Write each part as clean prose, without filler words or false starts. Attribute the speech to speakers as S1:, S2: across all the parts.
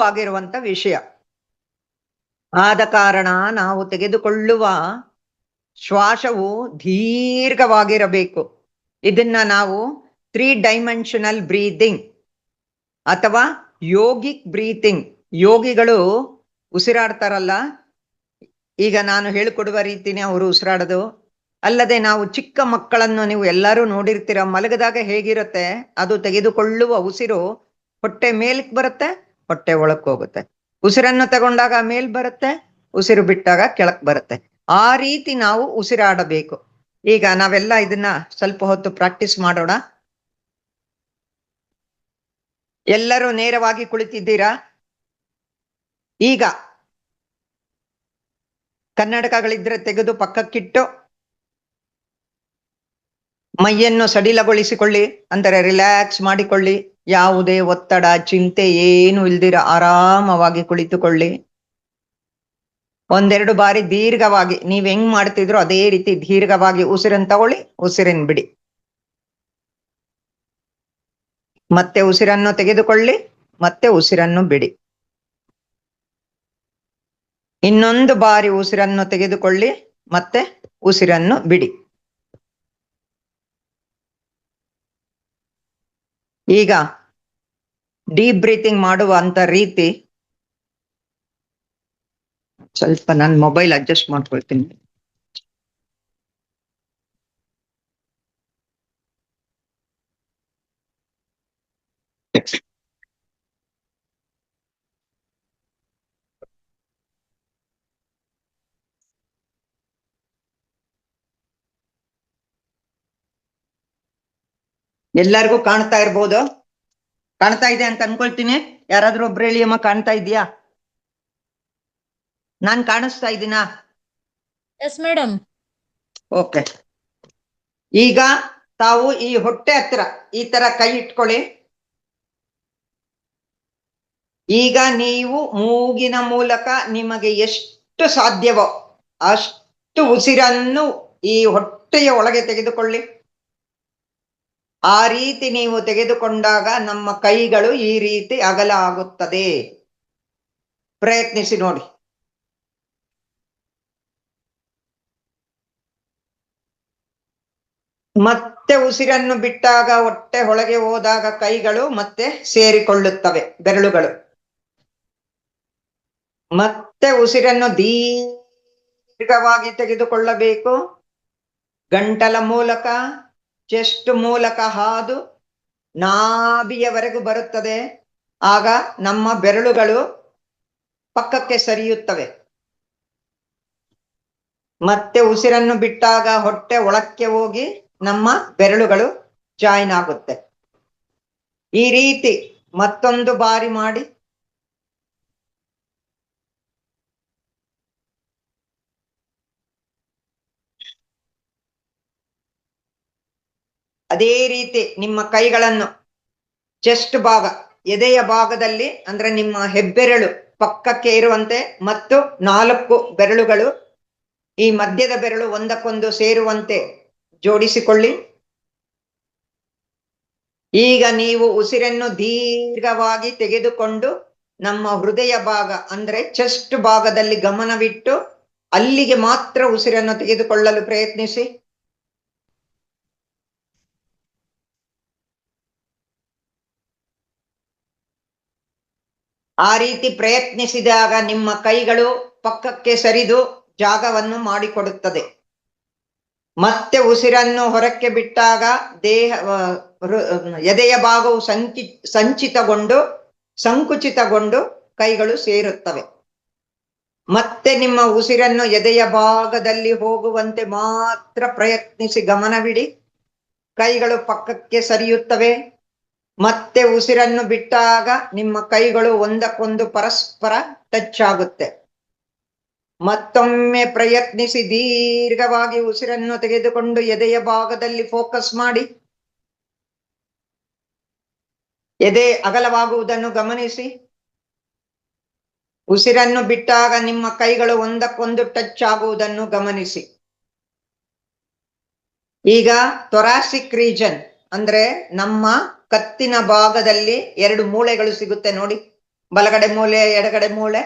S1: ಆಗಿರುವಂತ ವಿಷಯ. ಆದ ಕಾರಣ ನಾವು ತೆಗೆದುಕೊಳ್ಳುವ ಶ್ವಾಸವು ದೀರ್ಘವಾಗಿರಬೇಕು. ಇದನ್ನ ನಾವು 3 ಡೈಮೆನ್ಷನಲ್ ಬ್ರೀದಿಂಗ್ ಅಥವಾ ಯೋಗಿಕ್ ಬ್ರೀತಿಂಗ್. ಯೋಗಿಗಳು ಉಸಿರಾಡ್ತಾರಲ್ಲ, ಈಗ ನಾನು ಹೇಳಿಕೊಡುವ ರೀತಿನೇ ಅವರು ಉಸಿರಾಡೋದು. ಅಲ್ಲದೆ ನಾವು ಚಿಕ್ಕ ಮಕ್ಕಳನ್ನು ನೀವು ಎಲ್ಲರೂ ನೋಡಿರ್ತೀರ, ಮಲಗದಾಗ ಹೇಗಿರುತ್ತೆ, ಅದು ತೆಗೆದುಕೊಳ್ಳುವ ಉಸಿರು ಹೊಟ್ಟೆ ಮೇಲಕ್ಕೆ ಬರುತ್ತೆ, ಹೊಟ್ಟೆ ಒಳಕ್ ಹೋಗುತ್ತೆ. ಉಸಿರನ್ನು ತಗೊಂಡಾಗ ಮೇಲ್ ಬರುತ್ತೆ, ಉಸಿರು ಬಿಟ್ಟಾಗ ಕೆಳಕ್ ಬರುತ್ತೆ. ಆ ರೀತಿ ನಾವು ಉಸಿರಾಡಬೇಕು. ಈಗ ನಾವೆಲ್ಲ ಇದನ್ನ ಸ್ವಲ್ಪ ಹೊತ್ತು ಪ್ರಾಕ್ಟೀಸ್ ಮಾಡೋಣ. ಎಲ್ಲರೂ ನೇರವಾಗಿ ಕುಳಿತಿದ್ದೀರಾ? ಈಗ ಕನ್ನಡಕಗಳಿದ್ರೆ ತೆಗೆದು ಪಕ್ಕಕ್ಕಿಟ್ಟು ಮೈಯನ್ನು ಸಡಿಲಗೊಳಿಸಿಕೊಳ್ಳಿ, ಅಂದರೆ ರಿಲ್ಯಾಕ್ಸ್ ಮಾಡಿಕೊಳ್ಳಿ. ಯಾವುದೇ ಒತ್ತಡ ಚಿಂತೆ ಏನು ಇಲ್ದಿರ ಆರಾಮವಾಗಿ ಕುಳಿತುಕೊಳ್ಳಿ. ಒಂದೆರಡು ಬಾರಿ ದೀರ್ಘವಾಗಿ ನೀವ್ ಹೆಂಗ್ ಮಾಡ್ತಿದ್ರು ಅದೇ ರೀತಿ ದೀರ್ಘವಾಗಿ ಉಸಿರನ್ನು ತಗೊಳ್ಳಿ, ಉಸಿರನ್ನು ಬಿಡಿ. ಮತ್ತೆ ಉಸಿರನ್ನು ತೆಗೆದುಕೊಳ್ಳಿ, ಮತ್ತೆ ಉಸಿರನ್ನು ಬಿಡಿ. ಇನ್ನೊಂದು ಬಾರಿ ಉಸಿರನ್ನು ತೆಗೆದುಕೊಳ್ಳಿ, ಮತ್ತೆ ಉಸಿರನ್ನು ಬಿಡಿ. ಈಗ ಡೀಪ್ ಬ್ರೀತಿಂಗ್ ಮಾಡುವಂತ ರೀತಿ ಸ್ವಲ್ಪ ನಾನು ಮೊಬೈಲ್ ಅಡ್ಜಸ್ಟ್ ಮಾಡ್ಕೊಳ್ತೀನಿ. ಎಲ್ಲರಿಗೂ ಕಾಣ್ತಾ ಇರ್ಬೋದು. ಕಾಣ್ತಾ ಇದೆ ಅಂತ ಅನ್ಕೊಳ್ತೀನಿ. ಯಾರಾದ್ರೂ ಒಬ್ರು ಹೇಳಿ ಅಮ್ಮ, ಕಾಣ್ತಾ ಇದೆಯಾ? ನಾನ್ ಕಾಣಿಸ್ತಾ ಇದ್ದೀನಾ?
S2: Yes madam.
S1: ಓಕೆ. ಈಗ ತಾವು ಈ ಹೊಟ್ಟೆ ಹತ್ರ ಈ ತರ ಕೈ ಇಟ್ಕೊಳ್ಳಿ. ಈಗ ನೀವು ಮೂಗಿನ ಮೂಲಕ ನಿಮಗೆ ಎಷ್ಟು ಸಾಧ್ಯವೋ ಅಷ್ಟು ಉಸಿರನ್ನು ಈ ಹೊಟ್ಟೆಯ ಒಳಗೆ ತೆಗೆದುಕೊಳ್ಳಿ. ಆ ರೀತಿ ನೀವು ತೆಗೆದುಕೊಂಡಾಗ ನಮ್ಮ ಕೈಗಳು ಈ ರೀತಿ ಅಗಲ ಆಗುತ್ತದೆ. ಪ್ರಯತ್ನಿಸಿ ನೋಡಿ. ಮತ್ತೆ ಉಸಿರನ್ನು ಬಿಟ್ಟಾಗ ಹೊಟ್ಟೆ ಒಳಗೆ ಹೋದಾಗ ಕೈಗಳು ಮತ್ತೆ ಸೇರಿಕೊಳ್ಳುತ್ತವೆ, ಬೆರಳುಗಳು. ಮತ್ತೆ ಉಸಿರನ್ನು ದೀರ್ಘವಾಗಿ ತೆಗೆದುಕೊಳ್ಳಬೇಕು. ಗಂಟಲ ಮೂಲಕ, ಚೆಸ್ಟ್ ಮೂಲಕ ಹಾದು ನಾಭಿಯವರೆಗೂ ಬರುತ್ತದೆ. ಆಗ ನಮ್ಮ ಬೆರಳುಗಳು ಪಕ್ಕಕ್ಕೆ ಸರಿಯುತ್ತವೆ. ಮತ್ತೆ ಉಸಿರನ್ನು ಬಿಟ್ಟಾಗ ಹೊಟ್ಟೆ ಒಳಕ್ಕೆ ಹೋಗಿ ನಮ್ಮ ಬೆರಳುಗಳು ಜಾಯಿನ್ ಆಗುತ್ತೆ. ಈ ರೀತಿ ಮತ್ತೊಂದು ಬಾರಿ ಮಾಡಿ. ಅದೇ ರೀತಿ ನಿಮ್ಮ ಕೈಗಳನ್ನು ಚೆಸ್ಟ್ ಭಾಗ, ಎದೆಯ ಭಾಗದಲ್ಲಿ, ಅಂದ್ರೆ ನಿಮ್ಮ ಹೆಬ್ಬೆರಳು ಪಕ್ಕಕ್ಕೆ ಇರುವಂತೆ ಮತ್ತು 4 ಬೆರಳುಗಳು ಈ ಮಧ್ಯದ ಬೆರಳು ಒಂದಕ್ಕೊಂದು ಸೇರುವಂತೆ ಜೋಡಿಸಿಕೊಳ್ಳಿ. ಈಗ ನೀವು ಉಸಿರನ್ನು ದೀರ್ಘವಾಗಿ ತೆಗೆದುಕೊಂಡು ನಮ್ಮ ಹೃದಯ ಭಾಗ ಅಂದ್ರೆ ಚೆಸ್ಟ್ ಭಾಗದಲ್ಲಿ ಗಮನವಿಟ್ಟು ಅಲ್ಲಿಗೆ ಮಾತ್ರ ಉಸಿರನ್ನು ತೆಗೆದುಕೊಳ್ಳಲು ಪ್ರಯತ್ನಿಸಿ. ಆ ರೀತಿ ಪ್ರಯತ್ನಿಸಿದಾಗ ನಿಮ್ಮ ಕೈಗಳು ಪಕ್ಕಕ್ಕೆ ಸರಿದು ಜಾಗವನ್ನು ಮಾಡಿಕೊಡುತ್ತದೆ. ಮತ್ತೆ ಉಸಿರನ್ನು ಹೊರಕ್ಕೆ ಬಿಟ್ಟಾಗ ಎದೆಯ ಭಾಗವು ಸಂಕುಚಿತಗೊಂಡು ಕೈಗಳು ಸೇರುತ್ತವೆ. ಮತ್ತೆ ನಿಮ್ಮ ಉಸಿರನ್ನು ಎದೆಯ ಭಾಗದಲ್ಲಿ ಹೋಗುವಂತೆ ಮಾತ್ರ ಪ್ರಯತ್ನಿಸಿ ಗಮನವಿಡಿ. ಕೈಗಳು ಪಕ್ಕಕ್ಕೆ ಸರಿಯುತ್ತವೆ. ಮತ್ತೆ ಉಸಿರನ್ನು ಬಿಟ್ಟಾಗ ನಿಮ್ಮ ಕೈಗಳು ಒಂದಕ್ಕೊಂದು ಪರಸ್ಪರ ಟಚ್ ಆಗುತ್ತೆ. ಮತ್ತೊಮ್ಮೆ ಪ್ರಯತ್ನಿಸಿ ದೀರ್ಘವಾಗಿ ಉಸಿರನ್ನು ತೆಗೆದುಕೊಂಡು ಎದೆಯ ಭಾಗದಲ್ಲಿ ಫೋಕಸ್ ಮಾಡಿ. ಎದೆ ಅಗಲವಾಗುವುದನ್ನು ಗಮನಿಸಿ. ಉಸಿರನ್ನು ಬಿಟ್ಟಾಗ ನಿಮ್ಮ ಕೈಗಳು ಒಂದಕ್ಕೊಂದು ಟಚ್ ಆಗುವುದನ್ನು ಗಮನಿಸಿ. ಈಗ ಥೊರಾಸಿಕ್ ರೀಜನ್ ಅಂದ್ರೆ ನಮ್ಮ ಕತ್ತಿನ ಭಾಗದಲ್ಲಿ 2 ಮೂಳೆಗಳು ಸಿಗುತ್ತೆ ನೋಡಿ, ಬಲಗಡೆ ಮೂಲೆ ಎಡಗಡೆ ಮೂಳೆ.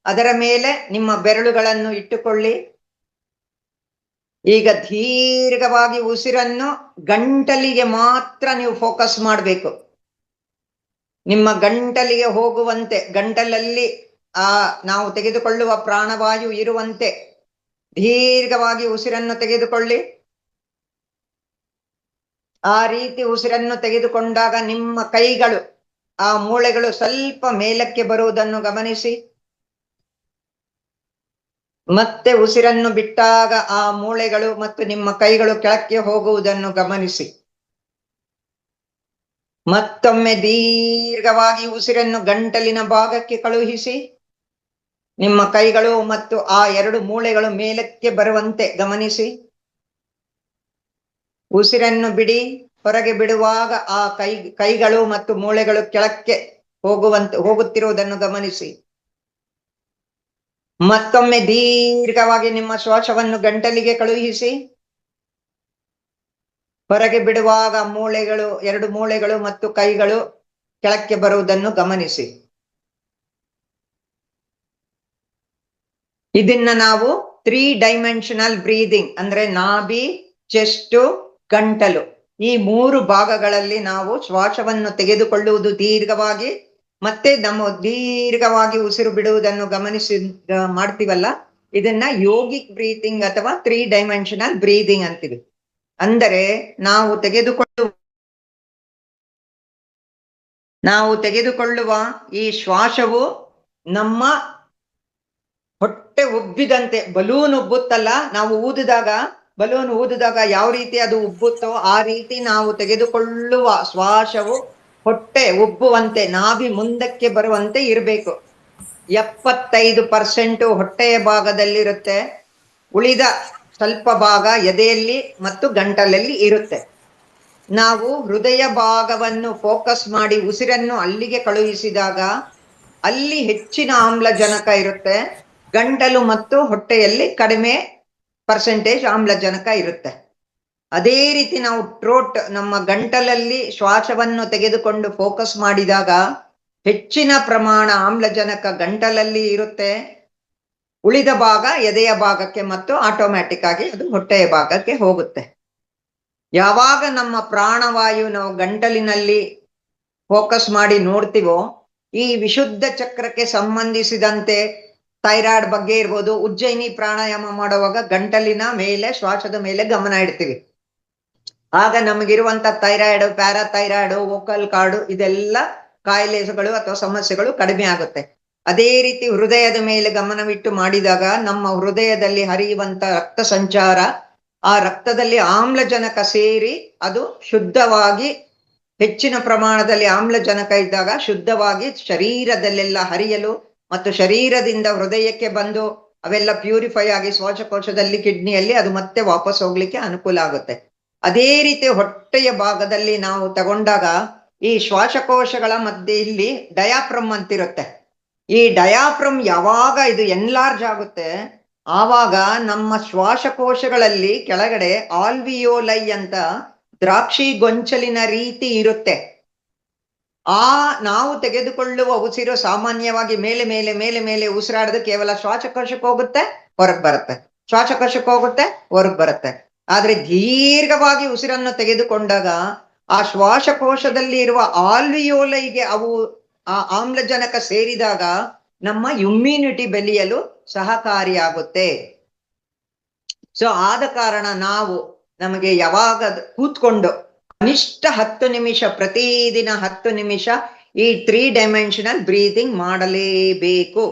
S1: ಅದರ ಮೇಲೆ ನಿಮ್ಮ ಬೆರಳುಗಳನ್ನು ಇಟ್ಟುಕೊಳ್ಳಿ. ಈಗ ದೀರ್ಘವಾಗಿ ಉಸಿರನ್ನು ಗಂಟಲಿಗೆ ಮಾತ್ರ ನೀವು ಫೋಕಸ್ ಮಾಡಬೇಕು. ನಿಮ್ಮ ಗಂಟಲಿಗೆ ಹೋಗುವಂತೆ, ಗಂಟಲಲ್ಲಿ ನಾವು ತೆಗೆದುಕೊಳ್ಳುವ ಪ್ರಾಣವಾಯು ಇರುವಂತೆ ದೀರ್ಘವಾಗಿ ಉಸಿರನ್ನು ತೆಗೆದುಕೊಳ್ಳಿ. ಆ ರೀತಿ ಉಸಿರನ್ನು ತೆಗೆದುಕೊಂಡಾಗ ನಿಮ್ಮ ಕೈಗಳು, ಆ ಮೂಳೆಗಳು ಸ್ವಲ್ಪ ಮೇಲಕ್ಕೆ ಬರುವುದನ್ನು ಗಮನಿಸಿ. ಮತ್ತೆ ಉಸಿರನ್ನು ಬಿಟ್ಟಾಗ ಆ ಮೂಳೆಗಳು ಮತ್ತು ನಿಮ್ಮ ಕೈಗಳು ಕೆಳಕ್ಕೆ ಹೋಗುವುದನ್ನು ಗಮನಿಸಿ. ಮತ್ತೊಮ್ಮೆ ದೀರ್ಘವಾಗಿ ಉಸಿರನ್ನು ಗಂಟಲಿನ ಭಾಗಕ್ಕೆ ಕಳುಹಿಸಿ. ನಿಮ್ಮ ಕೈಗಳು ಮತ್ತು ಆ 2 ಮೂಳೆಗಳು ಮೇಲಕ್ಕೆ ಬರುವಂತೆ ಗಮನಿಸಿ. ಉಸಿರನ್ನು ಬಿಡಿ. ಹೊರಗೆ ಬಿಡುವಾಗ ಆ ಕೈಗಳು ಮತ್ತು ಮೂಳೆಗಳು ಕೆಳಕ್ಕೆ ಹೋಗುತ್ತಿರುವುದನ್ನು ಗಮನಿಸಿ. ಮತ್ತೊಮ್ಮೆ ದೀರ್ಘವಾಗಿ ನಿಮ್ಮ ಶ್ವಾಸವನ್ನು ಗಂಟಲಿಗೆ ಕಳುಹಿಸಿ. ಹೊರಗೆ ಬಿಡುವಾಗ ಮೂಳೆಗಳು, 2 ಮೂಳೆಗಳು ಮತ್ತು ಕೈಗಳು ಕೆಳಕ್ಕೆ ಬರುವುದನ್ನು ಗಮನಿಸಿ. ಇದನ್ನ ನಾವು 3 ಡೈಮೆನ್ಷನಲ್ ಬ್ರೀದಿಂಗ್ ಅಂದ್ರೆ ನಾಭಿ, ಚೆಸ್ಟ್, ಗಂಟಲು, ಈ 3 ಭಾಗಗಳಲ್ಲಿ ನಾವು ಶ್ವಾಸವನ್ನು ತೆಗೆದುಕೊಳ್ಳುವುದು ದೀರ್ಘವಾಗಿ, ಮತ್ತೆ ನಮ್ಮ ದೀರ್ಘವಾಗಿ ಉಸಿರು ಬಿಡುವುದನ್ನು ಗಮನಿಸಿ ಮಾಡ್ತೀವಲ್ಲ, ಇದನ್ನ ಯೋಗಿಕ್ ಬ್ರೀತಿಂಗ್ ಅಥವಾ 3 ಡೈಮೆನ್ಷನಲ್ ಬ್ರೀದಿಂಗ್ ಅಂತೀವಿ. ಅಂದರೆ ನಾವು ತೆಗೆದುಕೊಳ್ಳುವ ಈ ಶ್ವಾಸವು ನಮ್ಮ ಹೊಟ್ಟೆ ಉಬ್ಬಿದಂತೆ, ಬಲೂನ್ ಉಬ್ಬುತ್ತಲ್ಲ, ನಾವು ಬಲೂನ್ ಊದಿದಾಗ ಯಾವ ರೀತಿ ಅದು ಉಬ್ಬುತ್ತೋ ಆ ರೀತಿ ನಾವು ತೆಗೆದುಕೊಳ್ಳುವ ಶ್ವಾಸವು ಹೊಟ್ಟೆ ಉಬ್ಬುವಂತೆ, ನಾಭಿ ಮುಂದಕ್ಕೆ ಬರುವಂತೆ ಇರಬೇಕು. 75% ಹೊಟ್ಟೆಯ ಭಾಗದಲ್ಲಿರುತ್ತೆ, ಉಳಿದ ಸ್ವಲ್ಪ ಭಾಗ ಎದೆಯಲ್ಲಿ ಮತ್ತು ಗಂಟಲಲ್ಲಿ ಇರುತ್ತೆ. ನಾವು ಹೃದಯ ಭಾಗವನ್ನು ಫೋಕಸ್ ಮಾಡಿ ಉಸಿರನ್ನು ಅಲ್ಲಿಗೆ ಕಳುಹಿಸಿದಾಗ ಅಲ್ಲಿ ಹೆಚ್ಚಿನ ಆಮ್ಲಜನಕ ಇರುತ್ತೆ, ಗಂಟಲು ಮತ್ತು ಹೊಟ್ಟೆಯಲ್ಲಿ ಕಡಿಮೆ ಪರ್ಸೆಂಟೇಜ್ ಆಮ್ಲಜನಕ ಇರುತ್ತೆ. ಅದೇ ರೀತಿ ನಾವು ನಮ್ಮ ಗಂಟಲಲ್ಲಿ ಶ್ವಾಸವನ್ನು ತೆಗೆದುಕೊಂಡು ಫೋಕಸ್ ಮಾಡಿದಾಗ ಹೆಚ್ಚಿನ ಪ್ರಮಾಣ ಆಮ್ಲಜನಕ ಗಂಟಲಲ್ಲಿ ಇರುತ್ತೆ, ಉಳಿದ ಭಾಗ ಎದೆಯ ಭಾಗಕ್ಕೆ ಮತ್ತು ಆಟೋಮ್ಯಾಟಿಕ್ ಆಗಿ ಅದು ಹೊಟ್ಟೆಯ ಭಾಗಕ್ಕೆ ಹೋಗುತ್ತೆ. ಯಾವಾಗ ನಮ್ಮ ಪ್ರಾಣವಾಯು ನಾವು ಗಂಟಲಿನಲ್ಲಿ ಫೋಕಸ್ ಮಾಡಿ ನೋಡ್ತೀವೋ, ಈ ವಿಶುದ್ಧ ಚಕ್ರಕ್ಕೆ ಸಂಬಂಧಿಸಿದಂತೆ ಥೈರಾಯ್ಡ್ ಬಗ್ಗೆ ಇರ್ಬೋದು, ಉಜ್ಜಯಿನಿ ಪ್ರಾಣಾಯಾಮ ಮಾಡುವಾಗ ಗಂಟಲಿನ ಮೇಲೆ, ಶ್ವಾಸದ ಮೇಲೆ ಗಮನ ಇಡ್ತೀವಿ. ಆಗ ನಮಗಿರುವಂತ ಥೈರಾಯ್ಡ್, ಪ್ಯಾರಾಥೈರಾಯ್ಡ್, ವೋಕಲ್ ಕಾರ್ಡ್, ಇದೆಲ್ಲ ಕಾಯಿಲೆಗಳು ಅಥವಾ ಸಮಸ್ಯೆಗಳು ಕಡಿಮೆ ಆಗುತ್ತೆ. ಅದೇ ರೀತಿ ಹೃದಯದ ಮೇಲೆ ಗಮನವಿಟ್ಟು ಮಾಡಿದಾಗ ನಮ್ಮ ಹೃದಯದಲ್ಲಿ ಹರಿಯುವಂತ ರಕ್ತ ಸಂಚಾರ, ಆ ರಕ್ತದಲ್ಲಿ ಆಮ್ಲಜನಕ ಸೇರಿ ಅದು ಶುದ್ಧವಾಗಿ, ಹೆಚ್ಚಿನ ಪ್ರಮಾಣದಲ್ಲಿ ಆಮ್ಲಜನಕ ಇದ್ದಾಗ ಶುದ್ಧವಾಗಿ ಶರೀರದಲ್ಲೆಲ್ಲ ಹರಿಯಲು ಮತ್ತು ಶರೀರದಿಂದ ಹೃದಯಕ್ಕೆ ಬಂದು ಅವೆಲ್ಲ ಪ್ಯೂರಿಫೈ ಆಗಿ ಶ್ವಾಸಕೋಶದಲ್ಲಿ, ಕಿಡ್ನಿಯಲ್ಲಿ ಅದು ಮತ್ತೆ ವಾಪಸ್ ಹೋಗ್ಲಿಕ್ಕೆ ಅನುಕೂಲ ಆಗುತ್ತೆ. ಅದೇ ರೀತಿ ಹೊಟ್ಟೆಯ ಭಾಗದಲ್ಲಿ ನಾವು ತಗೊಂಡಾಗ ಈ ಶ್ವಾಸಕೋಶಗಳ ಮಧ್ಯೆ ಇಲ್ಲಿ ಡಯಾಫ್ರಮ್ ಅಂತಿರುತ್ತೆ. ಈ ಡಯಾಫ್ರಮ್ ಯಾವಾಗ ಇದು ಎನ್ಲಾರ್ಜ್ ಆಗುತ್ತೆ ಆವಾಗ ನಮ್ಮ ಶ್ವಾಸಕೋಶಗಳಲ್ಲಿ ಕೆಳಗಡೆ ಆಲ್ವಿಯೋಲೈ ಅಂತ ದ್ರಾಕ್ಷಿ ಗೊಂಚಲಿನ ರೀತಿ ಇರುತ್ತೆ. ನಾವು ತೆಗೆದುಕೊಳ್ಳುವ ಉಸಿರು ಸಾಮಾನ್ಯವಾಗಿ ಮೇಲೆ ಮೇಲೆ ಮೇಲೆ ಮೇಲೆ ಉಸಿರಾಡೋದು ಕೇವಲ ಶ್ವಾಸಕೋಶಕ್ಕೆ ಹೋಗುತ್ತೆ, ಹೊರಗೆ ಬರುತ್ತೆ, ಶ್ವಾಸಕೋಶಕ್ಕೆ ಹೋಗುತ್ತೆ, ಹೊರಗೆ ಬರುತ್ತೆ. ಆದ್ರೆ ದೀರ್ಘವಾಗಿ ಉಸಿರನ್ನು ತೆಗೆದುಕೊಂಡಾಗ ಆ ಶ್ವಾಸಕೋಶದಲ್ಲಿ ಇರುವ ಆಲ್ವಿಯೋಲೈಗೆ ಅವು ಆ ಆಮ್ಲಜನಕ ಸೇರಿದಾಗ ನಮ್ಮ ಇಮ್ಯುನಿಟಿ ಬೆಳೆಯಲು ಸಹಕಾರಿಯಾಗುತ್ತೆ. ಸೊ ಆದ ಕಾರಣ ನಮಗೆ ಯಾವಾಗ ಕೂತ್ಕೊಂಡು ಕನಿಷ್ಠ 10 ನಿಮಿಷ, ಪ್ರತಿದಿನ 10 ನಿಮಿಷ ಈ 3 ಡೈಮೆನ್ಷನಲ್ ಬ್ರೀದಿಂಗ್ ಮಾಡಲೇಬೇಕು.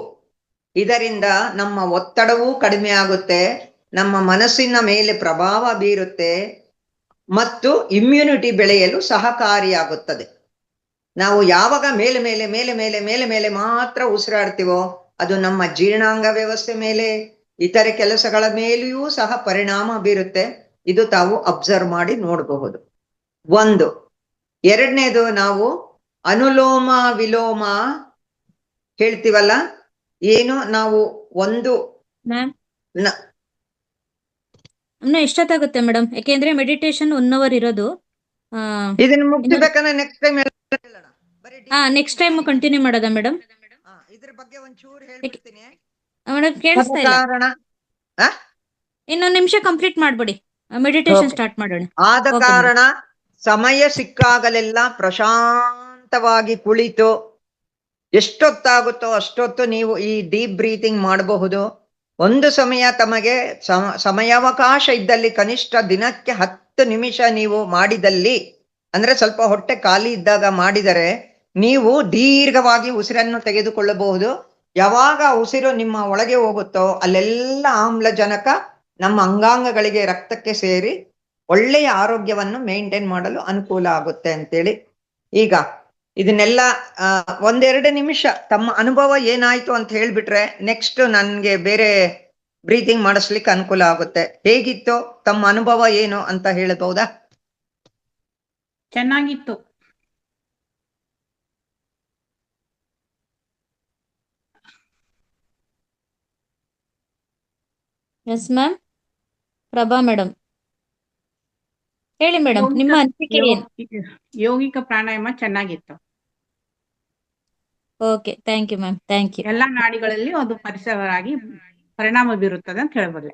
S1: ಇದರಿಂದ ನಮ್ಮ ಒತ್ತಡವೂ ಕಡಿಮೆ ಆಗುತ್ತೆ, ನಮ್ಮ ಮನಸ್ಸಿನ ಮೇಲೆ ಪ್ರಭಾವ ಬೀರುತ್ತೆ ಮತ್ತು ಇಮ್ಯುನಿಟಿ ಬೆಳೆಯಲು ಸಹಕಾರಿಯಾಗುತ್ತದೆ. ನಾವು ಯಾವಾಗ ಮೇಲೆ ಮೇಲೆ ಮೇಲೆ ಮೇಲೆ ಮೇಲೆ ಮೇಲೆ ಮಾತ್ರ ಉಸಿರಾಡ್ತೀವೋ ಅದು ನಮ್ಮ ಜೀರ್ಣಾಂಗ ವ್ಯವಸ್ಥೆ ಮೇಲೆ, ಇತರೆ ಕೆಲಸಗಳ ಮೇಲೆಯೂ ಸಹ ಪರಿಣಾಮ ಬೀರುತ್ತೆ. ಇದು ತಾವು ಅಬ್ಸರ್ವ್ ಮಾಡಿ ನೋಡಬಹುದು. 1. 2ನೇದು, ನಾವು ಅನುಲೋಮ ವಿಲೋಮ ಹೇಳ್ತೀವಲ್ಲ, ಏನು ನಾವು ಒಂದು
S2: ಮ್ಯಾಮ್
S1: ನ-
S2: ಇನ್ನು ಎಷ್ಟೊತ್ತಾಗುತ್ತೆ ಮೇಡಮ್? ಯಾಕೆಂದ್ರೆ ಮೆಡಿಟೇಷನ್ 1 hour ಇರೋದು. ಆ,
S1: ಇದನ್ನ
S2: ಇನ್ನು
S1: ಮುಗಿಸ್ಬೇಕಂದ್ರೆ ನೆಕ್ಸ್ಟ್ ಟೈಮ್ ಹೇಳೋಣ. ಬರೀ deep
S2: ನೆಕ್ಸ್ಟ್
S1: breathing
S2: ಟೈಮ್
S1: ಮಾಡೋಣ.
S2: ಕಂಟಿನ್ಯೂ ಮಾಡೋದಾ ಮೇಡಮ್?
S1: ಇದ್ರ ಬಗ್ಗೆ ಒಂಚೂರು ಹೇಳ್ಬಿಡ್ತೀನಿ.
S2: ಮೇಡಮ್
S1: ಆದ
S2: ಕೇಳಿಸ್ತಾ ಇಲ್ಲ.
S1: ಕಾರಣ ಆ?
S2: ಇನ್ನೊಂದು ನಿಮಿಷ ಕಂಪ್ಲೀಟ್ ಮಾಡ್ಬಿಡಿ, ಮೆಡಿಟೇಷನ್
S1: Okay.
S2: ಸ್ಟಾರ್ಟ್ ಮಾಡೋಣ.
S1: ಆದ
S2: ಓಕೆ ಮೇಡಮ್.
S1: ಕಾರಣ ಸಮಯ ಸಿಕ್ಕಾಗಲೆಲ್ಲ ಪ್ರಶಾಂತವಾಗಿ ಕುಳಿತು ಎಷ್ಟೊತ್ತಾಗುತ್ತೋ ಅಷ್ಟೊತ್ತು ನೀವು ಈ ಡೀಪ್ ಬ್ರೀತಿಂಗ್ ಮಾಡಬಹುದು. ಒಂದು ಸಮಯ ತಮಗೆ ಸಮಯಾವಕಾಶ ಇದ್ದಲ್ಲಿ ಕನಿಷ್ಠ ದಿನಕ್ಕೆ 10 ನಿಮಿಷ ನೀವು ಮಾಡಿದಲ್ಲಿ, ಅಂದ್ರೆ ಸ್ವಲ್ಪ ಹೊಟ್ಟೆ ಖಾಲಿ ಇದ್ದಾಗ ಮಾಡಿದರೆ ನೀವು ದೀರ್ಘವಾಗಿ ಉಸಿರನ್ನು ತೆಗೆದುಕೊಳ್ಳಬಹುದು. ಯಾವಾಗ ಉಸಿರು ನಿಮ್ಮ ಒಳಗೆ ಹೋಗುತ್ತೋ ಅಲ್ಲೆಲ್ಲ ಆಮ್ಲಜನಕ ನಮ್ಮ ಅಂಗಾಂಗಗಳಿಗೆ ರಕ್ತಕ್ಕೆ ಸೇರಿ ಒಳ್ಳೆಯ ಆರೋಗ್ಯವನ್ನು ಮೇಂಟೈನ್ ಮಾಡಲು ಅನುಕೂಲ ಆಗುತ್ತೆ ಅಂತೇಳಿ. ಈಗ ಇದನ್ನೆಲ್ಲ 1-2 ನಿಮಿಷ ತಮ್ಮ ಅನುಭವ ಏನಾಯ್ತು ಅಂತ ಹೇಳ್ಬಿಟ್ರೆ ನೆಕ್ಸ್ಟ್ ನನ್ಗೆ ಬೇರೆ ಬ್ರೀತಿಂಗ್ ಮಾಡಿಸ್ಲಿಕ್ಕೆ ಅನುಕೂಲ ಆಗುತ್ತೆ. ಹೇಗಿತ್ತು ತಮ್ಮ ಅನುಭವ ಏನು ಅಂತ ಹೇಳ್ಬಹುದಾ?
S3: ಚೆನ್ನಾಗಿತ್ತು.
S2: Yes ma'am. ಪ್ರಭಾ ಮೇಡಮ್ ಹೇಳಿ ಮೇಡಮ್,
S3: ಯೋಗಿಕ
S2: ನಿಮ್ಮ ಅನಿಸಿಕೆ ಏನು?
S3: ಯೋಗಿಕ ಪ್ರಾಣಾಯಾಮ ಚೆನ್ನಾಗಿತ್ತು.
S2: Okay, thank you ma'am, thank you.
S3: ಎಲ್ಲಾ ನಾಡಿಗಳಲ್ಲಿ ಅದು ಪರಿಸರವಾಗಿ ಪರಿಣಾಮ ಬೀರುತ್ತದೆ ಅಂತ ಹೇಳಬಲ್ಲೆ.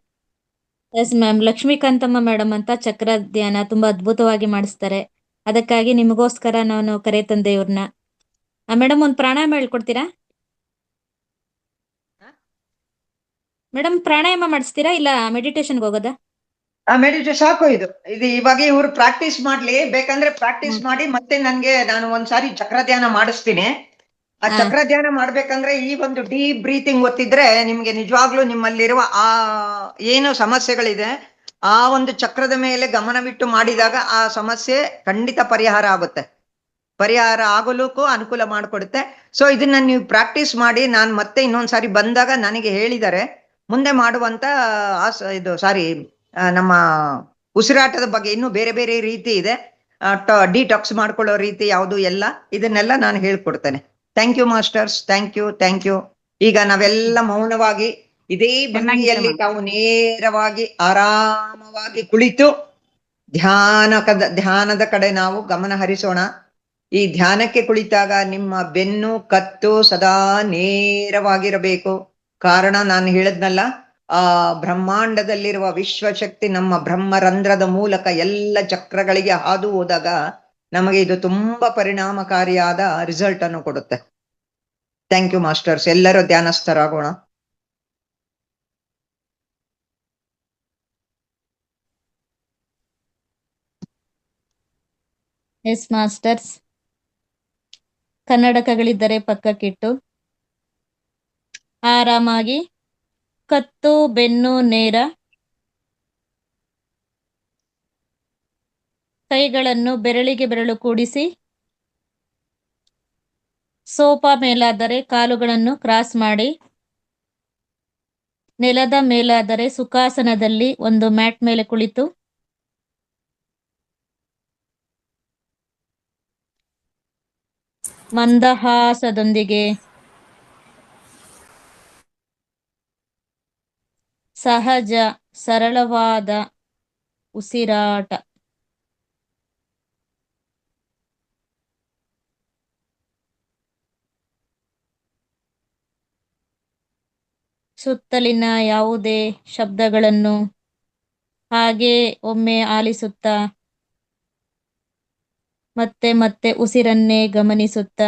S2: S ma'am. ಲಕ್ಷ್ಮೀಕಾಂತಮ್ಮ ಮೇಡಮ್ ಅಂತ ಚಕ್ರ ಧ್ಯಾನ ತುಂಬಾ ಅದ್ಭುತವಾಗಿ ಮಾಡಿಸ್ತಾರೆ. ಅದಕ್ಕಾಗಿ ನಿಮಗೋಸ್ಕರ ನಾನು ಕರೆ ತಂದೆ ಇವ್ರನ್ನ. ಮೇಡಮ್ ಒಂದು ಪ್ರಾಣಾಯಾಮ ಹೇಳ್ಕೊಡ್ತೀರಾ ಮೇಡಮ್? ಪ್ರಾಣಾಯಾಮ ಮಾಡಿಸ್ತೀರಾ ಇಲ್ಲ ಮೆಡಿಟೇಷನ್ಗೆ ಹೋಗೋದಾ?
S1: ಮೆಡಿಟೇಷನ್ ಸಾಕು. ಇದು ಇವಾಗ ಇವ್ರು ಪ್ರಾಕ್ಟೀಸ್ ಮಾಡ್ಲಿ, ಬೇಕಂದ್ರೆ ಪ್ರಾಕ್ಟೀಸ್ ಮಾಡಿ ಮತ್ತೆ ನಾನು ಒಂದ್ಸಾರಿ ಚಕ್ರ ಧ್ಯಾನ ಮಾಡಿಸ್ತೀನಿ. ಆ
S2: ಹಾ.
S1: ಚಕ್ರ ಧ್ಯಾನ ಮಾಡ್ಬೇಕಂದ್ರೆ ಈ ಒಂದು ಡೀಪ್ ಬ್ರೀತಿಂಗ್ ಗೊತ್ತಿದ್ರೆ ನಿಮ್ಗೆ ನಿಜವಾಗ್ಲೂ ನಿಮ್ಮಲ್ಲಿರುವ ಆ ಏನು ಸಮಸ್ಯೆಗಳಿದೆ ಆ ಒಂದು ಚಕ್ರದ ಮೇಲೆ ಗಮನವಿಟ್ಟು ಮಾಡಿದಾಗ ಆ ಸಮಸ್ಯೆ ಖಂಡಿತ ಪರಿಹಾರ ಆಗುತ್ತೆ. ಪರಿಹಾರ ಆಗಲೂಕು ಅನುಕೂಲ ಮಾಡಿಕೊಡುತ್ತೆ. ಸೊ ಇದನ್ನ ನೀವು ಪ್ರಾಕ್ಟೀಸ್ ಮಾಡಿ, ನಾನು ಮತ್ತೆ ಇನ್ನೊಂದ್ಸಾರಿ ಬಂದಾಗ ನನಗೆ ಹೇಳಿದರೆ ಮುಂದೆ ಮಾಡುವಂತ ನಮ್ಮ ಉಸಿರಾಟದ ಬಗ್ಗೆ ಇನ್ನೂ ಬೇರೆ ಬೇರೆ ರೀತಿ ಇದೆ. ಡಿಟಾಕ್ಸ್ ಮಾಡ್ಕೊಳ್ಳೋ ರೀತಿ ಯಾವುದು ಎಲ್ಲ ಇದನ್ನೆಲ್ಲ ನಾನು ಹೇಳ್ಕೊಡ್ತೇನೆ. Thank you masters, thank you, thank you. ಈಗ ನಾವೆಲ್ಲ ಮೌನವಾಗಿ ಇದೇ ಭಂಗಿಯಲ್ಲಿ ತಾವು ನೇರವಾಗಿ ಆರಾಮವಾಗಿ ಕುಳಿತು ಧ್ಯಾನದ ಕಡೆ ನಾವು ಗಮನ ಹರಿಸೋಣ. ಈ ಧ್ಯಾನಕ್ಕೆ ಕುಳಿತಾಗ ನಿಮ್ಮ ಬೆನ್ನು ಕತ್ತು ಸದಾ ನೇರವಾಗಿರಬೇಕು. ಕಾರಣ ನಾನು ಹೇಳದ್ನಲ್ಲ, ಆ ಬ್ರಹ್ಮಾಂಡದಲ್ಲಿರುವ ವಿಶ್ವಶಕ್ತಿ ನಮ್ಮ ಬ್ರಹ್ಮರಂಧ್ರದ ಮೂಲಕ ಎಲ್ಲ ಚಕ್ರಗಳಿಗೆ ಹಾದು ಹೋದಾಗ ನಮಗೆ ಇದು ತುಂಬಾ ಪರಿಣಾಮಕಾರಿಯಾದ ರಿಸಲ್ಟ್ ಅನ್ನು ಕೊಡುತ್ತೆ. Thank you masters. ಎಲ್ಲರೂ ಧ್ಯಾನಸ್ಥರಾಗೋಣ.
S2: S masters. ಕನ್ನಡಕಗಳಿದ್ದರೆ ಪಕ್ಕಕ್ಕಿಟ್ಟು ಆರಾಮಾಗಿ ಕತ್ತು ಬೆನ್ನು ನೇರ, ಕೈಗಳನ್ನು ಬೆರಳಿಗೆ ಬೆರಳು ಕೂಡಿಸಿ, ಸೋಫಾ ಮೇಲಾದರೆ ಕಾಲುಗಳನ್ನು ಕ್ರಾಸ್ ಮಾಡಿ, ನೆಲದ ಮೇಲಾದರೆ ಸುಖಾಸನದಲ್ಲಿ ಒಂದು ಮ್ಯಾಟ್ ಮೇಲೆ ಕುಳಿತು ಮಂದಹಾಸದೊಂದಿಗೆ ಸಹಜ ಸರಳವಾದ ಉಸಿರಾಟ. ಸುತ್ತಲಿನ ಯಾವುದೇ ಶಬ್ದಗಳನ್ನು ಹಾಗೆ ಒಮ್ಮೆ ಆಲಿಸುತ್ತಾ ಮತ್ತೆ ಮತ್ತೆ ಉಸಿರನ್ನೇ ಗಮನಿಸುತ್ತಾ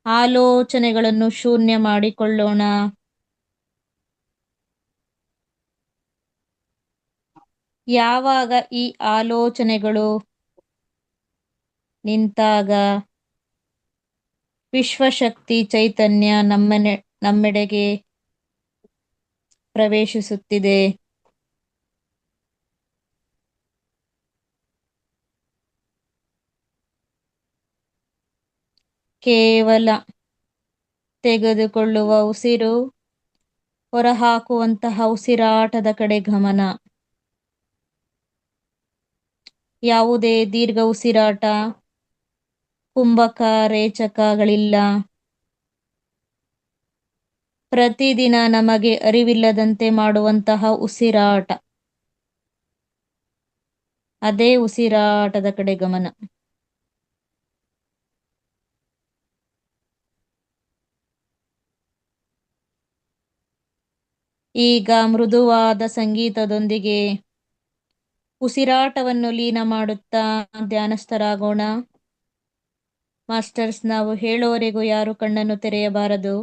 S2: ಆಲೋಚನೆಗಳನ್ನು ಶೂನ್ಯ ಮಾಡಿಕೊಳ್ಳೋಣ. ಯಾವಾಗ ಈ ಆಲೋಚನೆಗಳು ನಿಂತಾಗ ವಿಶ್ವಶಕ್ತಿ ಚೈತನ್ಯ ನಮ್ಮೆಡೆಗೆ ಪ್ರವೇಶಿಸುತ್ತಿದೆ. ಕೇವಲ ತೆಗೆದುಕೊಳ್ಳುವ ಉಸಿರು, ಹೊರಹಾಕುವಂತಹ ಉಸಿರಾಟದ ಕಡೆ ಗಮನ. ಯಾವುದೇ ದೀರ್ಘ ಉಸಿರಾಟ ಕುಂಭಕ ರೇಚಕಗಳಿಲ್ಲ. ಪ್ರತಿದಿನ ನಮಗೆ ಅರಿವಿಲ್ಲದಂತೆ ಮಾಡುವಂತಹ ಉಸಿರಾಟ, ಅದೇ ಉಸಿರಾಟದ ಕಡೆ ಗಮನ. ಈಗ ಮೃದುವಾದ ಸಂಗೀತದೊಂದಿಗೆ ಉಸಿರಾಟವನ್ನು ಲೀನ ಮಾಡುತ್ತಾ ಧ್ಯಾನಸ್ಥರಾಗೋಣ. ಮಾಸ್ಟರ್ಸ್, ನಾವು ಹೇಳೋವರೆಗೂ ಯಾರು ಕಣ್ಣನ್ನು ತೆರೆಯಬಾರದು.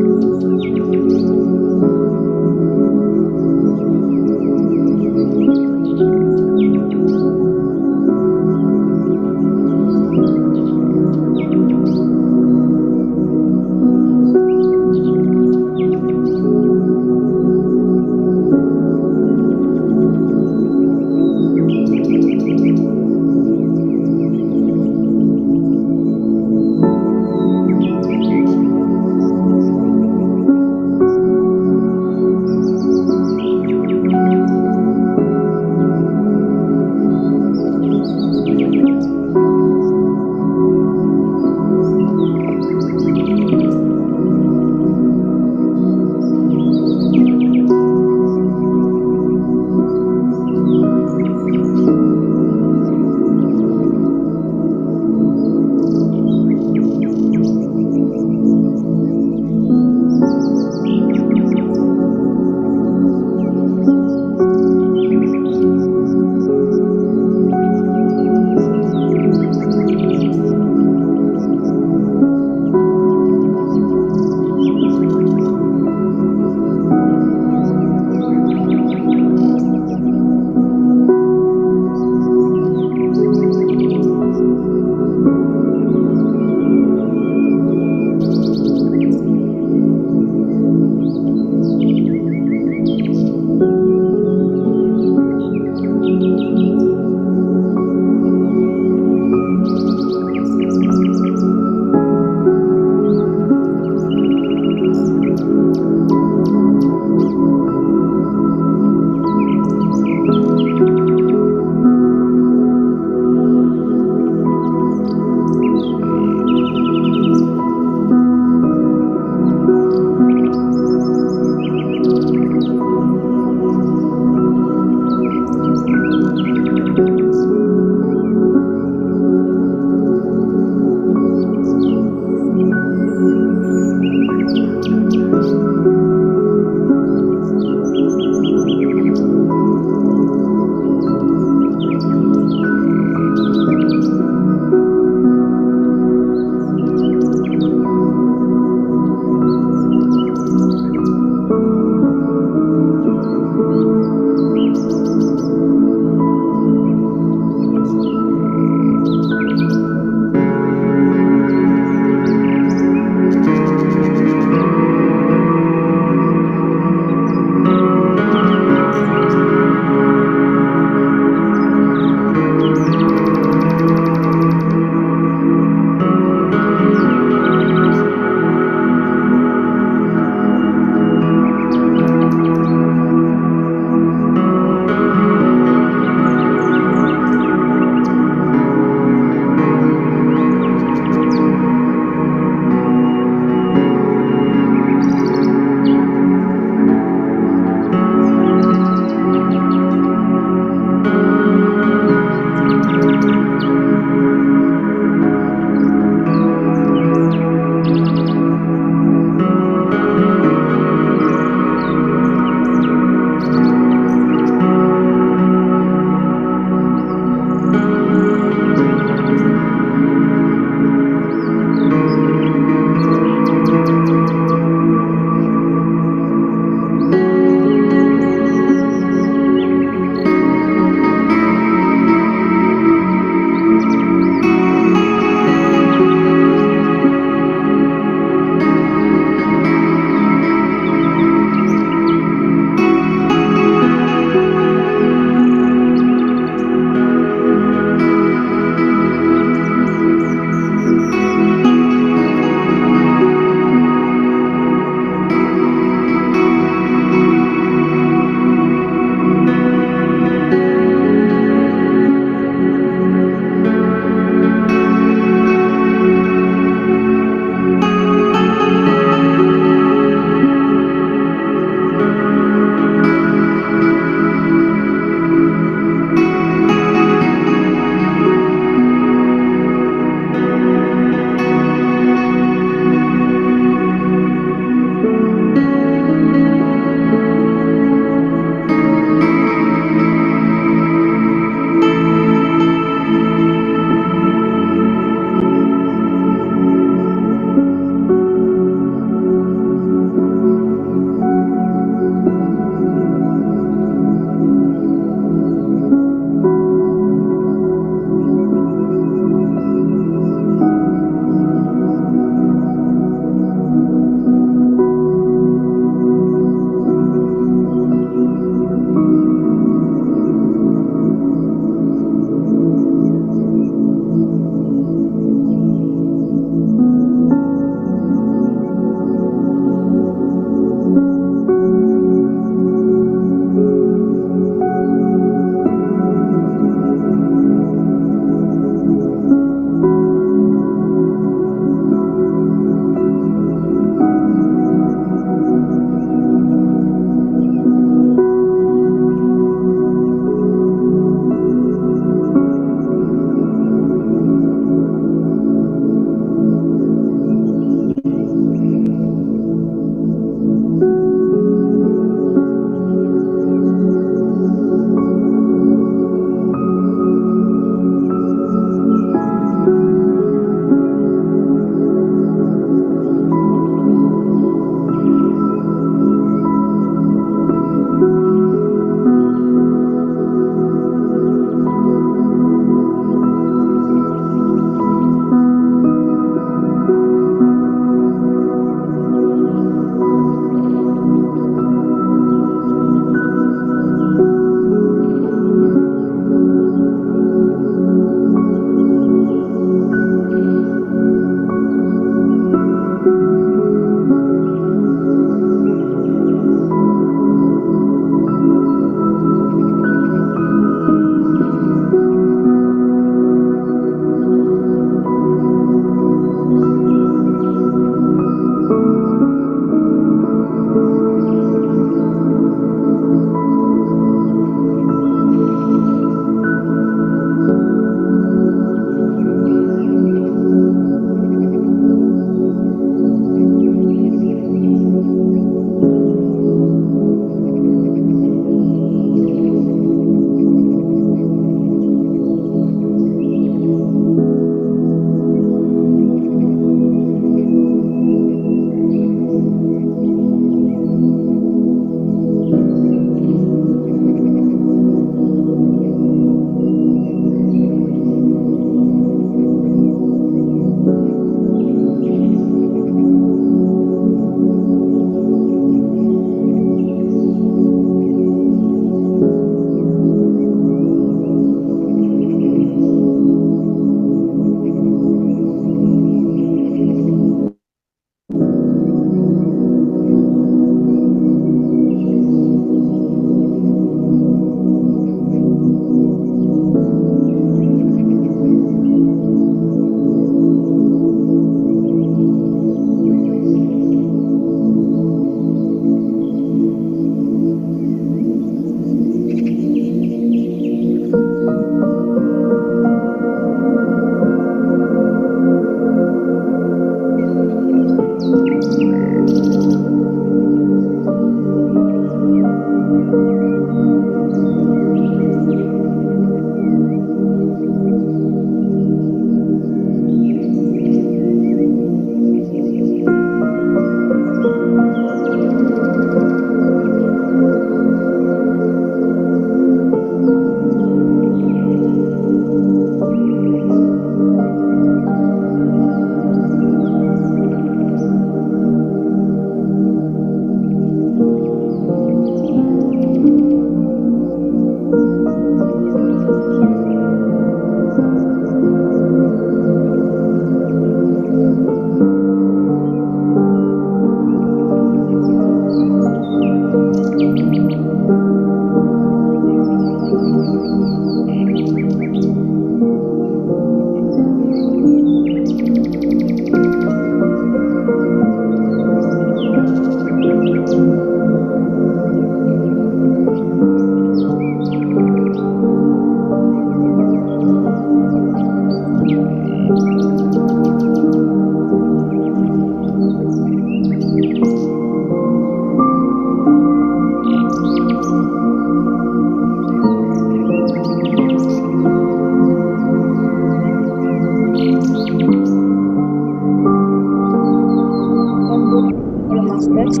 S2: ಮಾಸ್ಟರ್ಸ್.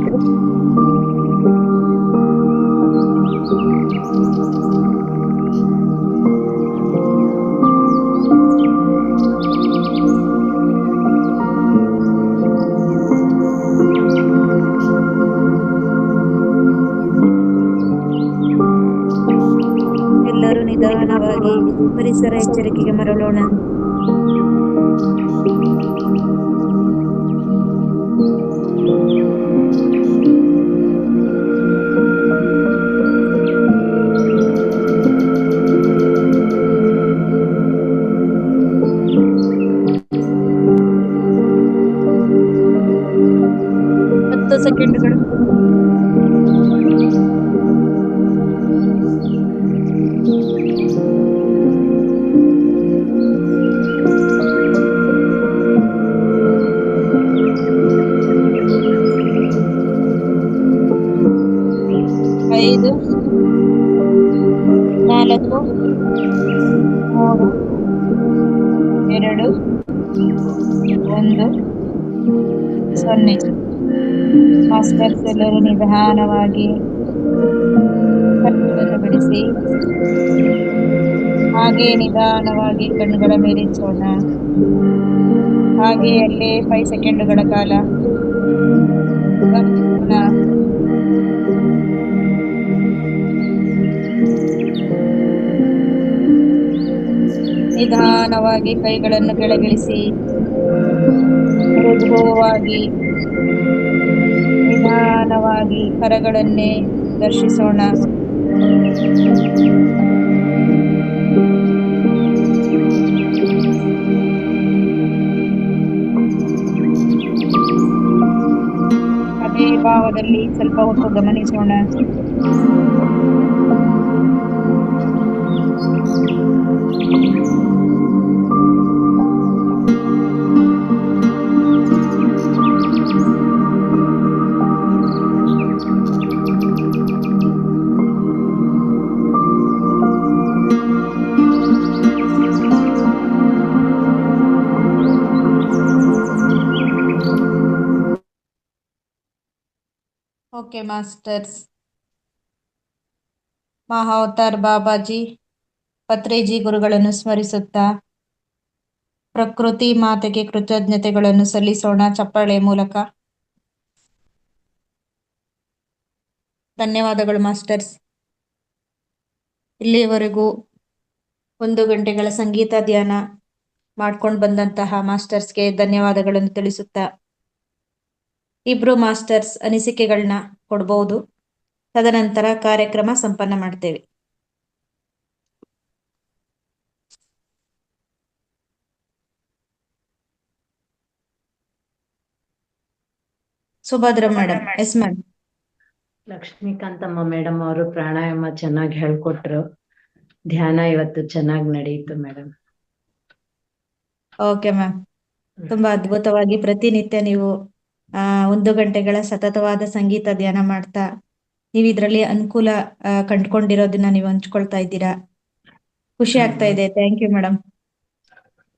S2: ಎಲ್ಲರೂ ನಿಧಾನವಾಗಿ ಪರಿಸರ ಎಚ್ಚರಿಕೆಗೆ ಮರಳೋಣ. ಹತ್ತು ಸೆಕೆಂಡ್ಗಳು. ಐದು, 4, 3, 2, 1, 0. ಮಾಸ್ಟರ್ಸ್ ಎಲ್ಲರೂ ನಿಧಾನವಾಗಿ ಕಣ್ಣುಗಳನ್ನು ಬಿಡಿಸಿ ಹಾಗೆ ನಿಧಾನವಾಗಿ ಕಣ್ಣುಗಳ ಮೇಲಿರಿಸೋಣ. ಹಾಗೆ ಅಲ್ಲೇ 5 ಸೆಕೆಂಡುಗಳ ಕಾಲ ಗಮನಿಸೋಣ. ನಿಧಾನವಾಗಿ ಕೈಗಳನ್ನು ಕೆಳಗಿಳಿಸಿ ಮೃದುವಾಗಿ ನಿಧಾನವಾಗಿ ಕರಗಳನ್ನೇ ದರ್ಶಿಸೋಣ. ಅದೇ ಭಾವದಲ್ಲಿ ಸ್ವಲ್ಪ ಹೊತ್ತು ಗಮನಿಸೋಣ. Okay masters. ಮಹಾವತಾರ್ ಬಾಬಾಜಿ, ಪತ್ರೇಜಿ ಗುರುಗಳನ್ನು ಸ್ಮರಿಸುತ್ತಾ ಪ್ರಕೃತಿ ಮಾತೆಗೆ ಕೃತಜ್ಞತೆಗಳನ್ನು ಸಲ್ಲಿಸೋಣ ಚಪ್ಪಾಳೆ ಮೂಲಕ. ಧನ್ಯವಾದಗಳು ಮಾಸ್ಟರ್ಸ್. ಇಲ್ಲಿವರೆಗೂ 1 ಗಂಟೆಗಳ ಸಂಗೀತ ಧ್ಯಾನ ಮಾಡ್ಕೊಂಡು ಬಂದಂತಹ ಮಾಸ್ಟರ್ಸ್ಗೆ ಧನ್ಯವಾದಗಳನ್ನು ತಿಳಿಸುತ್ತಾ ಇಬ್ರು ಮಾಸ್ಟರ್ಸ್ ಅನಿಸಿಕೆಗಳನ್ನ ಕೊಡ್ಬೋದು. ತದನಂತರ ಕಾರ್ಯಕ್ರಮ ಸಂಪನ್ನ ಮಾಡ್ತೇವೆ. Subhadra madam. Yes ma'am.
S4: Lakshmikantamma madam ಅವರು ಪ್ರಾಣಾಯಾಮ ಚೆನ್ನಾಗಿ ಹೇಳ್ಕೊಟ್ರು. ಧ್ಯಾನ ಇವತ್ತು ಚೆನ್ನಾಗಿ ನಡೆಯಿತು ಮೇಡಮ್.
S2: Okay ma'am. ತುಂಬಾ ಅದ್ಭುತವಾಗಿ ಪ್ರತಿನಿತ್ಯ ನೀವು 1 ಗಂಟೆಗಳ ಸತತವಾದ ಸಂಗೀತ ಧ್ಯಾನ ಮಾಡ್ತಾ ನೀವು ಇದರಲ್ಲಿ ಅನುಕೂಲ ಕಂಡುಕೊಂಡಿರೋದನ್ನ ನೀವು ಹಂಚ್ಕೊಳ್ತಾ ಇದ್ದೀರಾ. ಖುಷಿ ಆಗ್ತಾ ಇದೆ. Thank you madam.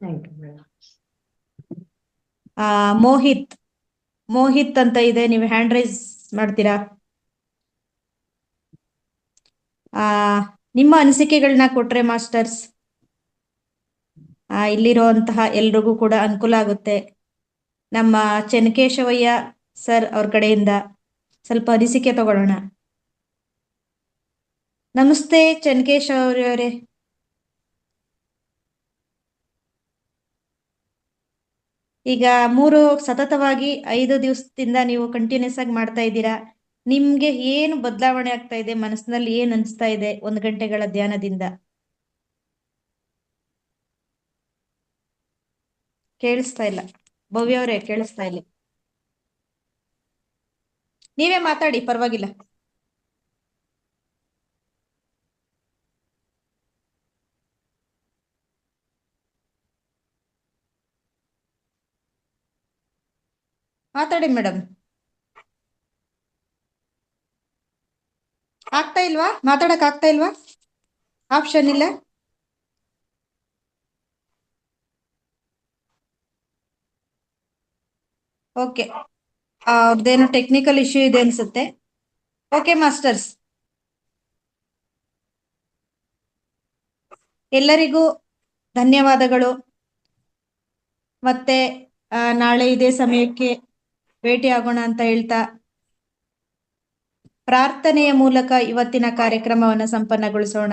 S4: Thank you madam.
S2: Mohit ಅಂತ ಇದೆ, ನೀವು ಹ್ಯಾಂಡ್ ರೈಸ್ ಮಾಡ್ತೀರಾ? ನಿಮ್ಮ ಅನಿಸಿಕೆಗಳನ್ನ ಕೊಟ್ರೆ ಮಾಸ್ಟರ್ಸ್ ಇಲ್ಲಿರುವಂತಹ ಎಲ್ರಿಗೂ ಕೂಡ ಅನುಕೂಲ ಆಗುತ್ತೆ. ನಮ್ಮ ಚೆನ್ನಕೇಶವಯ್ಯ ಸರ್ ಅವ್ರ ಕಡೆಯಿಂದ ಸ್ವಲ್ಪ ಅನಿಸಿಕೆ ತಗೊಳ್ಳೋಣ. ನಮಸ್ತೆ ಚೆನ್ನಕೇಶವರವರೇ. ಈಗ ಸತತವಾಗಿ 5 ದಿವಸದಿಂದ ನೀವು ಕಂಟಿನ್ಯೂಸ್ ಆಗಿ ಮಾಡ್ತಾ ಇದ್ದೀರಾ. ನಿಮ್ಗೆ ಏನು ಬದಲಾವಣೆ ಆಗ್ತಾ ಇದೆ, ಮನಸ್ಸಿನಲ್ಲಿ ಏನ್ ಅನಿಸ್ತಾ ಇದೆ 1 ಗಂಟೆಗಳ ಧ್ಯಾನದಿಂದ? ಕೇಳಿಸ್ತಾ ಇಲ್ಲ ಭವ್ಯ ಅವರೇ, ಕೇಳಿಸ್ತಾ ಇಲ್ಲ. ನೀವೇ ಮಾತಾಡಿ, ಪರವಾಗಿಲ್ಲ. ಮಾತಾಡಿ ಮೇಡಮ್. ಆಗ್ತಾ ಇಲ್ವಾ? ಮಾತಾಡಕ್ ಆಗ್ತಾ ಇಲ್ವಾ? ಆಪ್ಷನ್ ಇಲ್ಲ. ಓಕೆ, ಅವ್ರದ್ದೇನೋ ಟೆಕ್ನಿಕಲ್ ಇಶ್ಯೂ ಇದೆ ಅನ್ಸುತ್ತೆ. ಓಕೆ ಮಾಸ್ಟರ್ಸ್, ಎಲ್ಲರಿಗೂ ಧನ್ಯವಾದಗಳು. ಮತ್ತೆ ನಾಳೆ ಇದೇ ಸಮಯಕ್ಕೆ ಭೇಟಿ ಆಗೋಣ ಅಂತ ಹೇಳ್ತಾ ಪ್ರಾರ್ಥನೆಯ ಮೂಲಕ ಇವತ್ತಿನ ಕಾರ್ಯಕ್ರಮವನ್ನು ಸಂಪನ್ನಗೊಳಿಸೋಣ.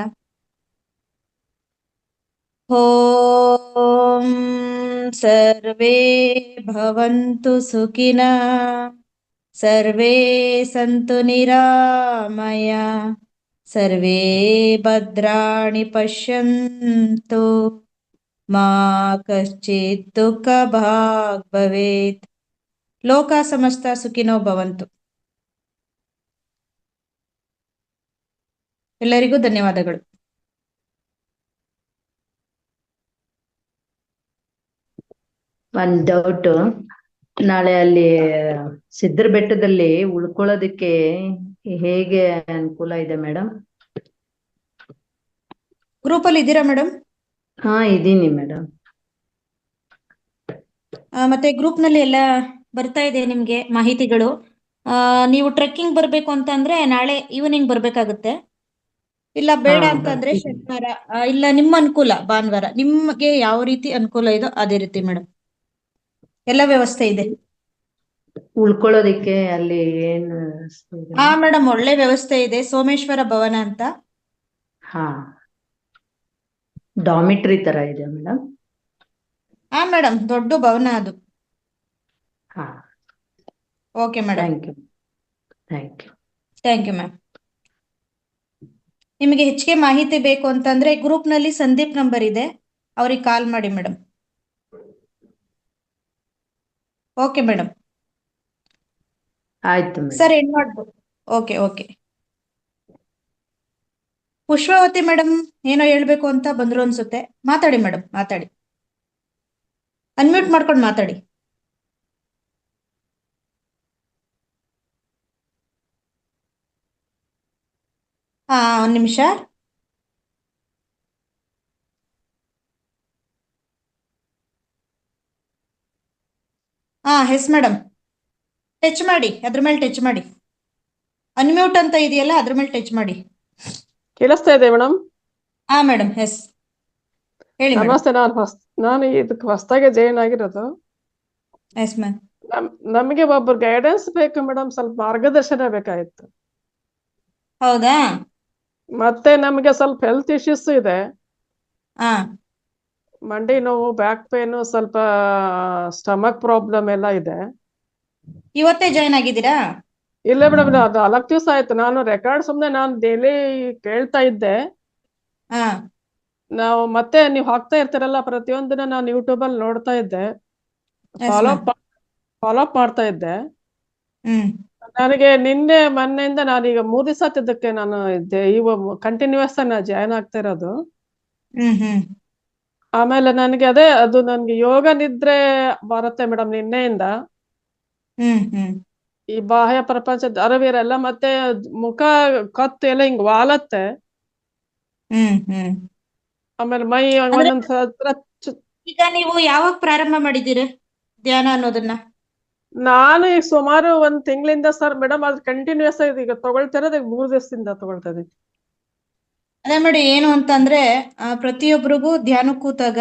S2: ಓಂ ಸರ್ವೇ ಭವಂತು ಸುಖಿನಃ, ಸರ್ವೇ ಸಂತು ನಿರಾಮಯ, ಸರ್ವೇ ಭದ್ರಾಣಿ ಪಶ್ಯಂತು, ಮಾ ಕಶ್ಚಿತ್ ದುಃಖ ಭಾಗ್ ಭವೇತ್. ಲೋಕ ಸಮಸ್ತ ಸುಖಿನೋ ಭವಂತು. ಎಲ್ಲರಿಗೂ ಧನ್ಯವಾದಗಳು.
S4: ಒಂದ್ ಡೌಟ್, ನಾಳೆ ಅಲ್ಲಿ ಸಿದ್ಧರ ಬೆಟ್ಟದಲ್ಲಿ ಉಳ್ಕೊಳ್ಳೋದಕ್ಕೆ ಹೇಗೆ ಅನುಕೂಲ ಇದೆ ಮೇಡಮ್?
S2: ಗ್ರೂಪ್ ಅಲ್ಲಿ ಇದ್ದೀರಾ ಮೇಡಮ್?
S4: ಹಾ ಇದೀನಿ ಮೇಡಮ್.
S2: ಮತ್ತೆ ಗ್ರೂಪ್ ನಲ್ಲಿ ಎಲ್ಲ ಬರ್ತಾ ಇದೆ ನಿಮ್ಗೆ ಮಾಹಿತಿಗಳು. ನೀವು ಟ್ರೆಕ್ಕಿಂಗ್ ಬರ್ಬೇಕು ಅಂತ ಅಂದ್ರೆ ನಾಳೆ ಈವ್ನಿಂಗ್ ಬರ್ಬೇಕಾಗುತ್ತೆ. ಇಲ್ಲ ಬೇಡ ಅಂತಂದ್ರೆ ಶನಿವಾರ, ಇಲ್ಲ ನಿಮ್ಮ ಅನುಕೂಲ ಭಾನುವಾರ, ನಿಮ್ಗೆ ಯಾವ ರೀತಿ ಅನುಕೂಲ ಇದೋ ಅದೇ ರೀತಿ ಮೇಡಮ್. ಎಲ್ಲ ವ್ಯವಸ್ಥೆ ಇದೆ.
S4: ಉಳ್ಕೊಳ್ಳೋದಿಕ್ಕೆ ಅಲ್ಲಿ ಏನು?
S2: ಹಾ ಮೇಡಮ್, ಒಳ್ಳೆ ವ್ಯವಸ್ಥೆ ಇದೆ. ಸೋಮೇಶ್ವರ ಭವನ ಅಂತ.
S4: ಹಾ, ಡಾಮಿಟ್ರಿ ತರ ಇದೆ ಮೇಡಮ್?
S2: ಹಾ ಮೇಡಮ್, ದೊಡ್ಡ ಭವನ ಅದು.
S4: ಹಾ,
S2: okay madam,
S4: thank you. Thank you.
S2: Thank you ma'am. ನಿಮಗೆ ಹೆಚ್ಚಿಗೆ ಮಾಹಿತಿ ಬೇಕು ಅಂತಂದ್ರೆ ಗ್ರೂಪ್ ನಲ್ಲಿ ಸಂದೀಪ್ ನಂಬರ್ ಇದೆ, ಅವ್ರಿಗೆ ಕಾಲ್ ಮಾಡಿ ಮೇಡಮ್. Okay madam.
S4: ಆಯ್ತು
S2: ಸರ್, ಏನ್ ಮಾಡ್ಬೋದು? Okay okay. ಪುಷ್ಪಾವತಿ ಮೇಡಮ್ ಏನೋ ಹೇಳ್ಬೇಕು ಅಂತ ಬಂದ್ರು ಅನ್ಸುತ್ತೆ. ಮಾತಾಡಿ ಮೇಡಮ್, ಮಾತಾಡಿ. ಅನ್ಮ್ಯೂಟ್ ಮಾಡ್ಕೊಂಡು ಮಾತಾಡಿ. ಒಂದ್ ನಿಮಿಷ. ಎಸ್ ಮೇಡಮ್, ಟಚ್ ಮಾಡಿ, ಅದ್ರ ಮೇಲೆ ಟಚ್ ಮಾಡಿ. ಅನ್ಮ್ಯೂಟ್ ಅಂತ ಇದೆಯಲ್ಲ, ಅದ್ರ ಮೇಲೆ ಟಚ್ ಮಾಡಿ.
S5: ಕೇಳಿಸ್ತಾ ಇದೆ ಮೇಡಮ್?
S2: ಹಾ ಮೇಡಮ್, ಎಸ್ ಹೇಳಿ ಮೇಡಮ್.
S5: ನಮಸ್ತೆ. ನಾನು ಇದಕ್ಕೆ ಹೊಸದಾಗಿ ಜಾಯಿನ್ ಆಗಿರೋದು.
S2: Yes ma'am.
S5: ನಮಗೆ ಒಬ್ಬರು ಗೈಡೆನ್ಸ್ ಬೇಕು ಮೇಡಮ್, ಸ್ವಲ್ಪ ಮಾರ್ಗದರ್ಶನ ಬೇಕಾಗಿತ್ತು.
S2: ಹೌದಾ?
S5: ಮತ್ತೆ ನಮಗೆ ಸ್ವಲ್ಪ ಹೆಲ್ತ್ ಇಶ್ಯೂಸ್ ಇದೆ.
S2: ಹಾ,
S5: ಮಂಡಿ ನೋವು, ಬ್ಯಾಕ್ ಪೇನು, ಸ್ವಲ್ಪ ಸ್ಟಮಕ್ ಪ್ರಾಬ್ಲಮ್ ಎಲ್ಲ ಇದೆ.
S2: ಇವತ್ತೇ ಜಾಯ್ನ್ ಆಗಿದ್ದೀರಾ?
S5: ಇಲ್ಲ ಮೇಡಮ್, ಅದು 4 ದಿವಸ ಆಯ್ತು. ನಾನು ರೆಕಾರ್ಡ್ ಸುಮ್ನೆ ನಾನು ಡೈಲಿ ಕೇಳ್ತಾ ಇದ್ದೆ.
S2: ಹಾ,
S5: ಮತ್ತೆ ನೀವು ಹಾಕ್ತಾ ಇರ್ತೀರಲ್ಲ ಪ್ರತಿಯೊಂದಿನ, ನಾನು ಯೂಟ್ಯೂಬ್ ಅಲ್ಲಿ ನೋಡ್ತಾ ಇದ್ದೆ, ಫಾಲೋ ಅಪ್ ಮಾಡ್ತಾ ಇದ್ದೆ. ನನಗೆ ನಿನ್ನೆ ಮೊನ್ನೆಯಿಂದ ನಾನೀಗ 3 ದಿವಸ ಇದಕ್ಕೆ ನಾನು ಇದ್ದೆ. ಕಂಟಿನ್ಯೂಸ್ ಜಾಯ್ನ್ ಆಗ್ತಾ ಇರೋದು. ಆಮೇಲೆ ನನಗೆ ಅದು ನನ್ಗೆ ಯೋಗ ನಿದ್ರೆ ಬರುತ್ತೆ ಮೇಡಮ್ ನಿನ್ನೆಯಿಂದ. ಈ ಬಾಹ್ಯ ಪ್ರಪಂಚದ ಅರಿವಿರಲ್ಲ, ಮತ್ತೆ ಮುಖ ಕತ್ತು ಎಲ್ಲ ಹಿಂಗ್ ವಾಲತ್ತೆ. ಆಮೇಲೆ ಮೈ ಒಂದೊಂದ್
S2: ಈಗ ನೀವು ಯಾವಾಗ ಪ್ರಾರಂಭ ಮಾಡಿದ್ದೀರಿ ಧ್ಯಾನ ಅನ್ನೋದನ್ನ?
S5: ನಾನು ಈಗ ಸುಮಾರು 1 ತಿಂಗಳಿಂದ ಸರ್ ಮೇಡಮ್, ಅದು ಕಂಟಿನ್ಯೂಸ್ ಆಗಿ ಈಗ ತಗೊಳ್ತಿರೋದು 3 ದಿವಸದಿಂದ ತಗೊಳ್ತಾ ಇದೀನಿ.
S2: ಅದೇ ಮಾಡಿ, ಏನು ಅಂತಂದ್ರೆ ಪ್ರತಿಯೊಬ್ಬರಿಗೂ ಧ್ಯಾನ ಕೂತಾಗ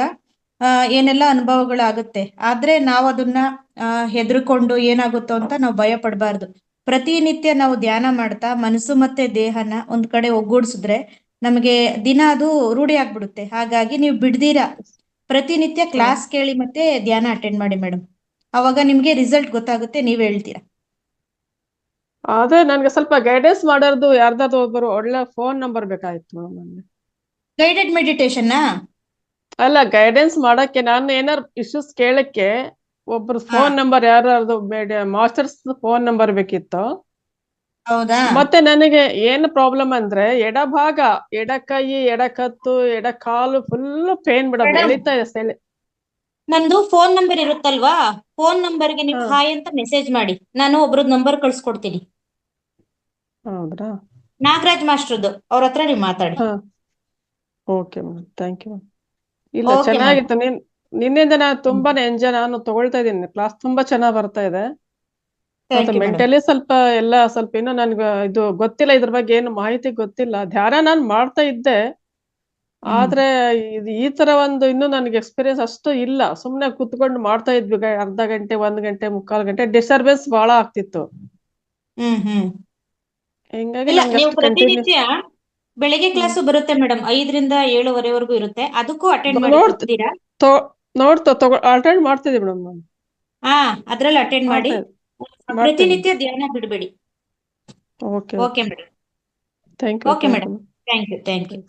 S2: ಏನೆಲ್ಲ ಅನುಭವಗಳಾಗುತ್ತೆ. ಆದ್ರೆ ನಾವು ಅದನ್ನ ಹೆದರ್ಕೊಂಡು ಏನಾಗುತ್ತೋ ಅಂತ ನಾವು ಭಯ ಪಡಬಾರ್ದು. ಪ್ರತಿನಿತ್ಯ ನಾವು ಧ್ಯಾನ ಮಾಡ್ತಾ ಮನಸ್ಸು ಮತ್ತೆ ದೇಹನ ಒಂದ್ ಕಡೆ ಒಗ್ಗೂಡಿಸಿದ್ರೆ ನಮಗೆ ದಿನ ಅದು ರೂಢಿ ಆಗ್ಬಿಡುತ್ತೆ. ಹಾಗಾಗಿ ನೀವು ಬಿಡ್ದೀರಾ ಪ್ರತಿನಿತ್ಯ ಕ್ಲಾಸ್ ಕೇಳಿ ಮತ್ತೆ ಧ್ಯಾನ ಅಟೆಂಡ್ ಮಾಡಿ ಮೇಡಮ್. ಅವಾಗ ನಿಮ್ಗೆ ರಿಸಲ್ಟ್ ಗೊತ್ತಾಗುತ್ತೆ, ನೀವ್ ಹೇಳ್ತೀರಾ.
S5: ಅದೇ ನನ್ಗೆ ಸ್ವಲ್ಪ ಗೈಡೆನ್ಸ್ ಮಾಡೋದು ಯಾರ್ದಾದ್ರು ಒಬ್ಬರು ಒಳ್ಳೆ ಫೋನ್ ನಂಬರ್ ಬೇಕಾಗಿತ್ತು ಮೇಡಮ್.
S2: ಗೈಡೆಡ್ ಮೆಡಿಟೇಷನ್
S5: ಅಲ್ಲ, ಗೈಡೆನ್ಸ್ ಮಾಡಕ್ಕೆ, ನಾನು ಏನಾರು ಇಶ್ಯೂಸ್ ಕೇಳಕ್ಕೆ ಒಬ್ರು ಫೋನ್ ನಂಬರ್, ಯಾರ್ದು ಮಾಸ್ಟರ್ಸ್ ಫೋನ್ ನಂಬರ್ ಬೇಕಿತ್ತು.
S2: ಹೌದಾ?
S5: ಮತ್ತೆ ನನಗೆ ಏನು ಪ್ರಾಬ್ಲಮ್ ಅಂದ್ರೆ ಎಡಭಾಗ, ಎಡಕೈ, ಎಡಕತ್ತು, ಎಡಕಾಲು ಫುಲ್ ಪೇನ್ ಮೇಡಮ್, ಎಳಿತಾ ಇದೆ.
S6: ನಂದು ಫೋನ್ ನಂಬರ್ ಇರುತ್ತಲ್ವಾ, ಫೋನ್ ನಂಬರ್ಗೆ ನೀವು
S5: ಹಾ.
S6: ಹಾಯ್ ಅಂತ ಮೆಸೇಜ್ ಮಾಡಿ, ನಾನು ಒಬ್ರದ್ ನಂಬರ್ ಕಳ್ಸ್ಕೊಡ್ತೀನಿ.
S5: ಹೌದ್ರಾ?
S6: ನಾಗರಾಜ್ ಮಾಸ್ಟ್ರದ್ದು, ಅವ್ರ ಹತ್ರ ನೀವು ಮಾತಾಡಿ.
S5: ಹಾ. Okay madam, thank you. ಇಲ್ಲ,
S6: Okay,
S5: ಚೆನ್ನಾಗಿತ್ತು. ನಿನ್ನಿಂದ ನಾನು ತುಂಬಾನೇ ನಾನು ತಗೊಳ್ತಾ ಇದ್ದೀನಿ. ಕ್ಲಾಸ್ ತುಂಬಾ ಚೆನ್ನಾಗಿ ಬರ್ತಾ ಇದೆ.
S6: ಥ್ಯಾಂಕ್
S5: ಮತ್ತೆ
S6: ಯು ಮೇಡಮ್.
S5: ಮೆಂಟಲಿ ಸ್ವಲ್ಪ ಇನ್ನೂ ನನ್ಗೆ ಇದು ಗೊತ್ತಿಲ್ಲ, ಇದ್ರ ಬಗ್ಗೆ ಏನು ಮಾಹಿತಿ ಗೊತ್ತಿಲ್ಲ. ಧ್ಯಾನ ನಾನು ಮಾಡ್ತಾ ಇದ್ದೆ, ಆದ್ರೆ ಈ ತರ ಇನ್ನೂ ನನಗೆ ಎಕ್ಸ್ಪೀರಿಯನ್ಸ್ ಅಷ್ಟು ಇಲ್ಲ. ಸುಮ್ನೆ ಕುತ್ಕೊಂಡು ಮಾಡ್ತಾ ಇದ್ವಿ, ಅರ್ಧ ಗಂಟೆ, 1 ಗಂಟೆ, 3/4 ಗಂಟೆ. ಡಿಸ್ಟರ್ಬೆನ್ಸ್ ಬಹಳ ಆಗ್ತಿತ್ತು. ಹಿಂಗಾಗಿ
S6: ಇಲ್ಲ,
S5: ನನ್ಗೆ
S6: ನೀವು
S5: ಅಷ್ಟು ಕಂಟಿನ್ಯೂಸ್
S6: ಪ್ರತಿನಿತ್ಯ ಬೆಳಗ್ಗೆ ಕ್ಲಾಸು ಬರುತ್ತೆ ಮೇಡಮ್, 5ರಿಂದ 7:30ವರೆಗೂ ಇರುತ್ತೆ. ಅದಕ್ಕೂ ಅಟೆಂಡ್ ಮಾಡಿ ಬರ್ತೀರಾ?
S5: ಅಟೆಂಡ್ ಮಾಡ್ತಿದ್ದೆ ಮೇಡಮ್ ನಾನು.
S6: ಅದ್ರಲ್ಲಿ ಅಟೆಂಡ್ ಮಾಡಿ.
S5: ಮಾಡ್ತೇನೆ.
S6: ಪ್ರತಿನಿತ್ಯ ಧ್ಯಾನ ಬಿಡಬೇಡಿ.
S5: Okay
S6: okay madam.
S5: Thank you.
S6: Okay madam, thank you.